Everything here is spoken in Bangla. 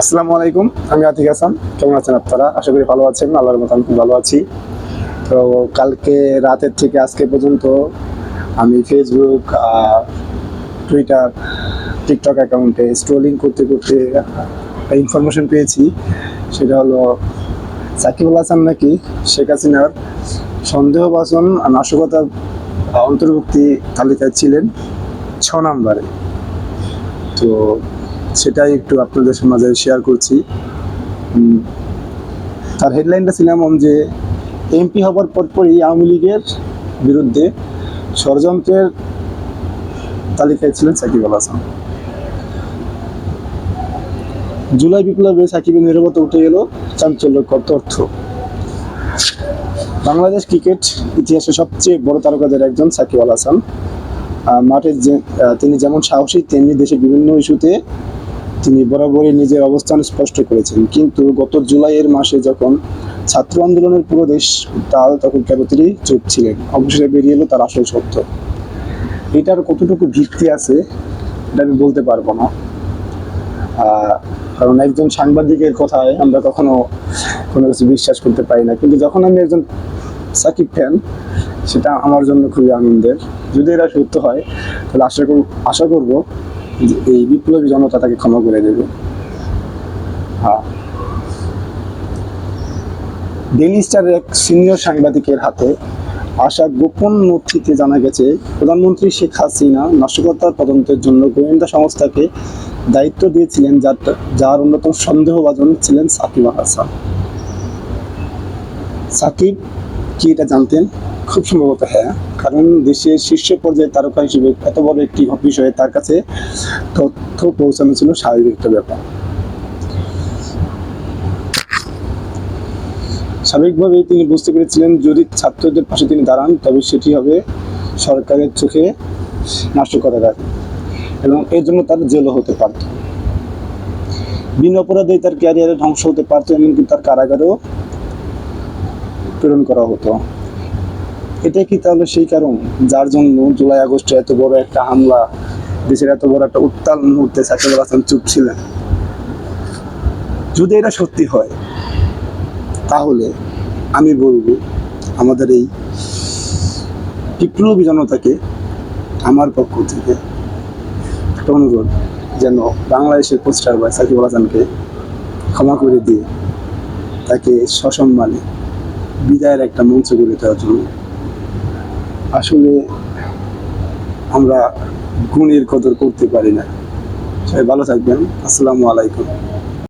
আসসালামু আলাইকুম। আমি আতিক হাসান। কেমন আছেন আপনারা? আশা করি ভালো আছেন। আল্লাহর মতো আমি খুব ভালো আছি। তো কালকে রাতের থেকে আজকে পর্যন্ত আমি ফেসবুক, টুইটার, টিকটক অ্যাকাউন্টে স্ক্রলিং করতে করতে একটা ইনফরমেশন পেয়েছি। সেটা হলো সাকিবুল হাসান নাকি শেখ হাসিনার সন্দেহভাজন নাশকতার অন্তর্ভুক্তি তালিকায় ছিলেন 6 নম্বরে। তো সেটাই একটু আপনাদের মাঝে শেয়ার করছি। তার হেডলাইনটা ছিল এমন যে এমপি হবার পরপরই আওয়ামী লীগের বিরুদ্ধে ষড়যন্ত্রের তালিকায় ছিলেন সাকিব আল হাসান। জুলাই বিপ্লবে সাকিবের নীরবতা উঠে গেল চাঞ্চল্যকর তথ্য। বাংলাদেশ ক্রিকেট ইতিহাসে সবচেয়ে বড় তারকাদের একজন সাকিব আল হাসান। মাঠে তিনি যেমন সাহসী, তেমনি দেশে বিভিন্ন ইস্যুতে তিনি বরাবরই নিজের অবস্থান স্পষ্ট করেছেন। কিন্তু গত জুলাইয়ের মাসে যখন ছাত্র আন্দোলনের পুরো দেশ তাল, তখন কেবল তিনি চুপ ছিলেন। অবশেষে বেরিয়ে এলো তার আসল সত্য। এটার কতটুকু ভিত্তি আছে এটা আমি বলতে পারবো না, কারণ একজন সাংবাদিকের কথায় আমরা কখনো কোনো কিছু বিশ্বাস করতে পারি না। কিন্তু যখন আমি একজন সাকিব ফ্যান, সেটা আমার জন্য খুবই আনন্দের। যদি এরা সত্য হয় তাহলে আশা করবো যে এই বিপ্লবী জনতা তাকে ক্ষমা করে দেবে। ডেইলি স্টারের এক সিনিয়র সাংবাদিকের হাতে আসা গোপন নথিতে জানা গেছে, প্রধানমন্ত্রী শেখ হাসিনা নাশকতার তদন্তের জন্য গোয়েন্দা সংস্থাকে দায়িত্ব দিয়েছিলেন, যার অন্যতম সন্দেহভাজন ছিলেন সাকিব আল হাসান। সাকিব কি এটা জানতেন? খুব সম্ভবত হ্যাঁ, কারণ দেশের শীর্ষ পর্যায়ে তারকা হিসেবে এত বড় একটি বিষয়ে তার কাছে তথ্য পৌঁছানো ছিল স্বাভাবিক একটা ব্যাপার। স্বাভাবিকভাবেই তিনি বুঝতে পেরেছিলেন, যদি ছাত্রদের পাশে তিনি দাঁড়ান তবে সেটি হবে সরকারের চোখে নাশকতার, এবং এর জন্য তার জেলও হতে পারত। বিনা অপরাধে তার ক্যারিয়ারে ধ্বংস হতে পারত, এমনকি তার কারাগারেও প্রেরণ করা হতো। এটা কি তাহলে সেই কারণ যার জন্য জুলাই আগস্টে এত বড় একটা হামলা, দেশের এত বড় একটা উত্তাল মুহূর্তে সাকিব আল হাসান চুপ ছিলেন? যদি এটা সত্যি হয় তাহলে আমি বলবো আমাদের এই বিপ্লবী জনতাকে আমার পক্ষ থেকে একটা অনুরোধ, যেন বাংলাদেশের পোস্টার বয় সাকিব আল হাসানকে ক্ষমা করে দিয়ে তাকে সসম্মানে বিদায়ের একটা মঞ্চ করে দেওয়ার জন্য। আসলে আমরা গুণের কদর করতে পারি না। সবাই ভালো থাকবেন। আসসালামু আলাইকুম।